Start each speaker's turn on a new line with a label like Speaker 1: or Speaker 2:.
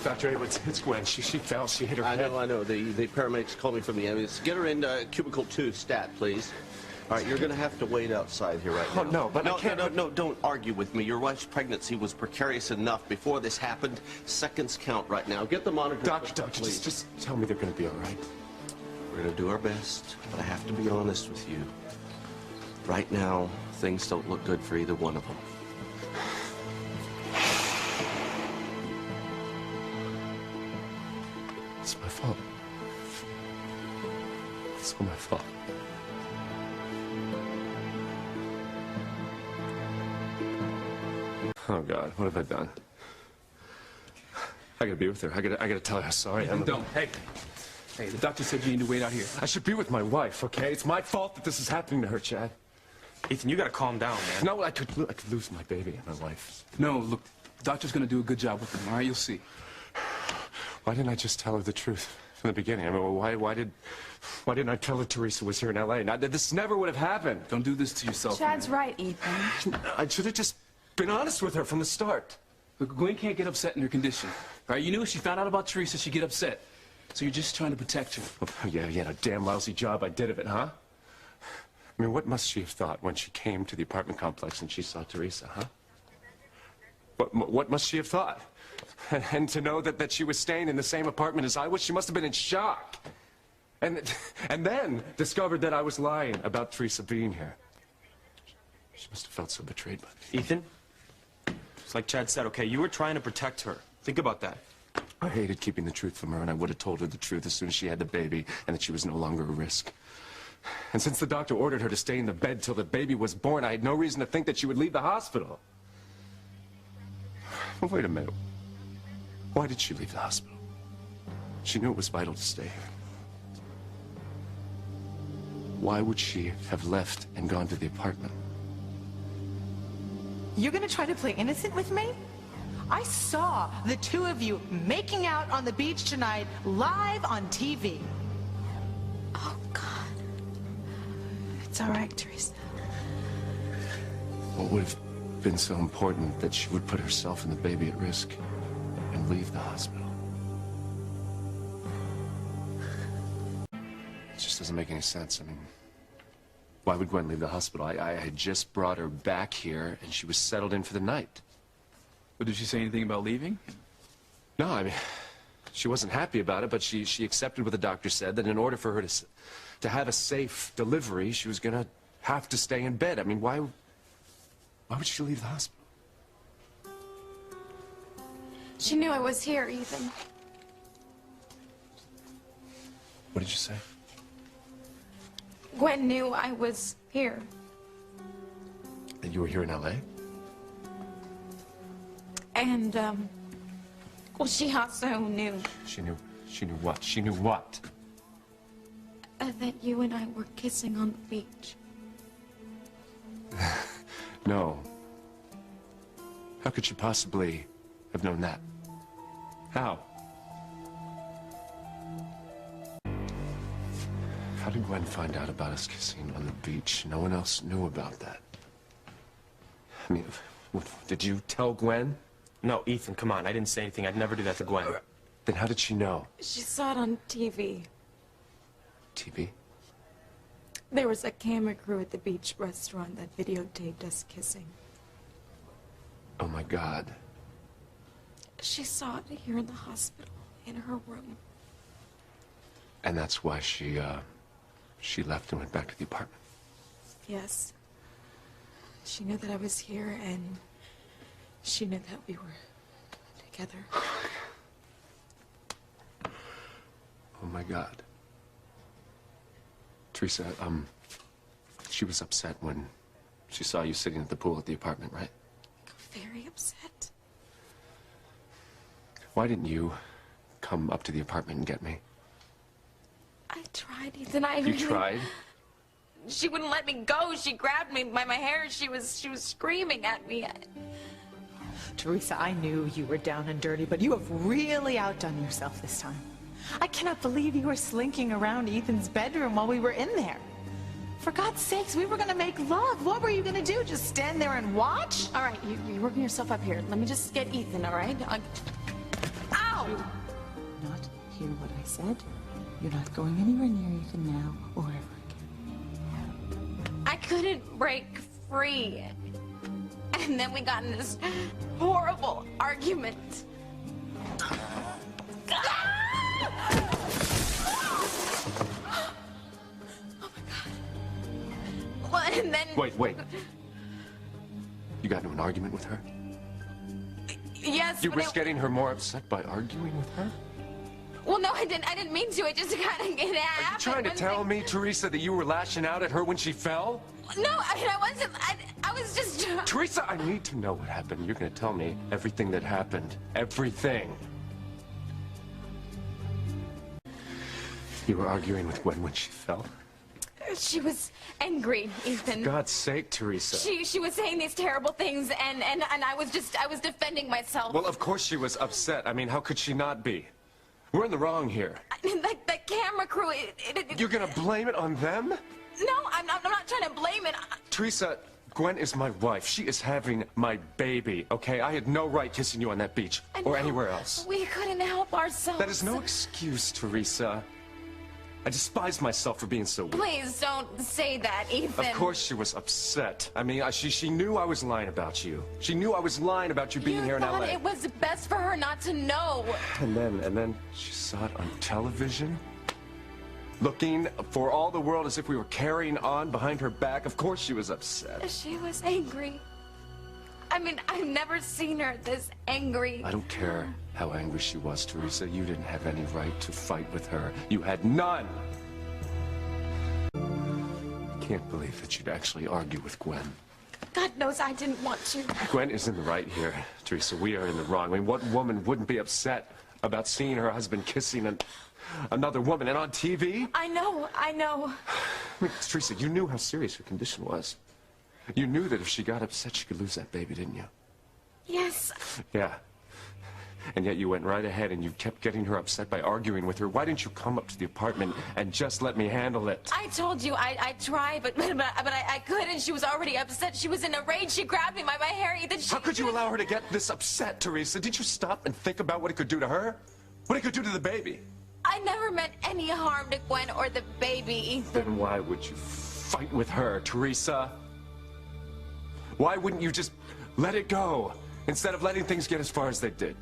Speaker 1: Dr. A, it's Gwen. She fell. She hit her head.
Speaker 2: I know. The paramedics called me from the ambulance. Get her in cubicle 2, stat, please. All right, you're going to have to wait outside here right now.
Speaker 1: Oh, no, but I can't...
Speaker 2: No, don't argue with me. Your wife's pregnancy was precarious enough before this happened. Seconds count right now. Get the monitor.
Speaker 1: Doctor, just tell me they're going to be all right.
Speaker 2: We're going to do our best, but I have to be honest with you. Right now, things don't look good for either one of them.
Speaker 1: It's my fault. It's all my fault. Oh, God, what have I done? I gotta be with her. I gotta tell her how sorry I am.
Speaker 3: Don't. Hey, the doctor said you need to wait out here.
Speaker 1: I should be with my wife, okay? It's my fault that this is happening to her, Chad.
Speaker 3: Ethan, you gotta calm down, man.
Speaker 1: No, I could lose my baby and my wife.
Speaker 3: No, look, the doctor's gonna do a good job with him, all right? You'll see.
Speaker 1: Why didn't I just tell her the truth from the beginning? I mean, why didn't I tell her Theresa was here in L.A.? Now, this never would have happened.
Speaker 3: Don't do this to yourself,
Speaker 4: Chad's
Speaker 3: man.
Speaker 4: right, Ethan.
Speaker 1: I should have just been honest with her from the start.
Speaker 3: Look, Gwen can't get upset in her condition, all right? You knew if she found out about Theresa, she'd get upset. So you're just trying to protect her.
Speaker 1: Oh, yeah, a damn lousy job I did of it, huh? I mean, what must she have thought when she came to the apartment complex and she saw Theresa, huh? What must she have thought? And to know that she was staying in the same apartment as I was, she must have been in shock. And then discovered that I was lying about Theresa being here. She must have felt so betrayed by me.
Speaker 5: Ethan, it's like Chad said, okay, you were trying to protect her. Think about that.
Speaker 1: I hated keeping the truth from her, and I would have told her the truth as soon as she had the baby and that she was no longer a risk. And since the doctor ordered her to stay in the bed till the baby was born, I had no reason to think that she would leave the hospital. Well, wait a minute. Why did she leave the hospital? She knew it was vital to stay here. Why would she have left and gone to the apartment?
Speaker 6: You're gonna try to play innocent with me? I saw the two of you making out on the beach tonight, live on TV.
Speaker 4: Oh, God. It's all right, Theresa.
Speaker 1: What would have been so important that she would put herself and the baby at risk and leave the hospital? It just doesn't make any sense. I mean, why would Gwen leave the hospital? I had just brought her back here, and she was settled in for the night.
Speaker 3: But did she say anything about leaving?
Speaker 1: No, I mean, she wasn't happy about it, but she accepted what the doctor said, that in order for her to have a safe delivery, she was gonna have to stay in bed. I mean, why would she leave the hospital?
Speaker 4: She knew I was here, Ethan.
Speaker 1: What did you say?
Speaker 4: Gwen knew I was here.
Speaker 1: That you were here in L.A.?
Speaker 4: And, well, she also knew.
Speaker 1: She knew what? She knew what?
Speaker 4: That you and I were kissing on the beach.
Speaker 1: No. How could she possibly have known that? How? How did Gwen find out about us kissing on the beach? No one else knew about that. I mean, did you tell Gwen?
Speaker 5: No, Ethan, come on. I didn't say anything. I'd never do that to Gwen.
Speaker 1: Then how did she know?
Speaker 4: She saw it on TV.
Speaker 1: TV?
Speaker 4: There was a camera crew at the beach restaurant that videotaped us kissing.
Speaker 1: Oh, my God.
Speaker 4: She saw it here in the hospital, in her room.
Speaker 1: And that's why she left and went back to the apartment?
Speaker 4: Yes. She knew that I was here, and she knew that we were together.
Speaker 1: Oh, my God. Theresa, she was upset when she saw you sitting at the pool at the apartment, right?
Speaker 4: Very upset.
Speaker 1: Why didn't you come up to the apartment and get me?
Speaker 4: I tried, Ethan.
Speaker 1: You tried?
Speaker 4: She wouldn't let me go. She grabbed me by my hair. She was screaming at me.
Speaker 6: Theresa, I knew you were down and dirty, but you have really outdone yourself this time. I cannot believe you were slinking around Ethan's bedroom while we were in there. For God's sakes, we were going to make love. What were you going to do? Just stand there and watch?
Speaker 4: All right, you're working yourself up here. Let me just get Ethan, all right? Ow!
Speaker 6: you not hear what I said? You're not going anywhere near Ethan now or ever again.
Speaker 7: I couldn't break free. And then we got in this horrible argument. Well, and then...
Speaker 1: Wait. You got into an argument with her?
Speaker 7: Yes,
Speaker 1: You
Speaker 7: but
Speaker 1: risk getting her more upset by arguing with her?
Speaker 7: Well, no, I didn't mean to. It just kind of happened.
Speaker 1: Are you trying to tell me, Theresa, that you were lashing out at her when she fell?
Speaker 7: No, I mean, I wasn't. I was just...
Speaker 1: Theresa, I need to know what happened. You're going to tell me everything that happened. Everything. You were arguing with Gwen when she fell?
Speaker 7: She was angry, Ethan.
Speaker 1: For God's sake, Theresa.
Speaker 7: She was saying these terrible things, and I was defending myself.
Speaker 1: Well, of course she was upset. I mean, how could she not be? We're in the wrong here.
Speaker 7: That camera crew,
Speaker 1: You're gonna blame it on them?
Speaker 7: No, I'm not trying to blame it.
Speaker 1: Theresa, Gwen is my wife. She is having my baby, okay? I had no right kissing you on that beach or anywhere else.
Speaker 7: We couldn't help ourselves.
Speaker 1: That is no excuse, Theresa. I despise myself for being so weak.
Speaker 7: Please don't say that, Ethan.
Speaker 1: Of course she was upset. I mean, she knew I was lying about you. She knew I was lying about you being here in LA.
Speaker 7: It was best for her not to know.
Speaker 1: And then she saw it on television, looking for all the world as if we were carrying on behind her back. Of course she was upset.
Speaker 7: She was angry. I mean, I've never seen her this angry.
Speaker 1: I don't care how angry she was, Theresa. You didn't have any right to fight with her. You had none. I can't believe that you'd actually argue with Gwen.
Speaker 7: God knows I didn't want to.
Speaker 1: Gwen is in the right here, Theresa. We are in the wrong. I mean, what woman wouldn't be upset about seeing her husband kissing another woman and on TV?
Speaker 7: I know.
Speaker 1: I mean, Theresa, you knew how serious her condition was. You knew that if she got upset, she could lose that baby, didn't you?
Speaker 7: Yes.
Speaker 1: Yeah. And yet you went right ahead and you kept getting her upset by arguing with her. Why didn't you come up to the apartment and just let me handle it?
Speaker 7: I told you I tried, but I couldn't. She was already upset. She was in a rage. She grabbed me by my hair. Ethan,
Speaker 1: How could you allow her to get this upset, Theresa? Did you stop and think about what it could do to her? What it could do to the baby?
Speaker 7: I never meant any harm to Gwen or the baby, Ethan.
Speaker 1: Then why would you fight with her, Theresa? Why wouldn't you just let it go instead of letting things get as far as they did?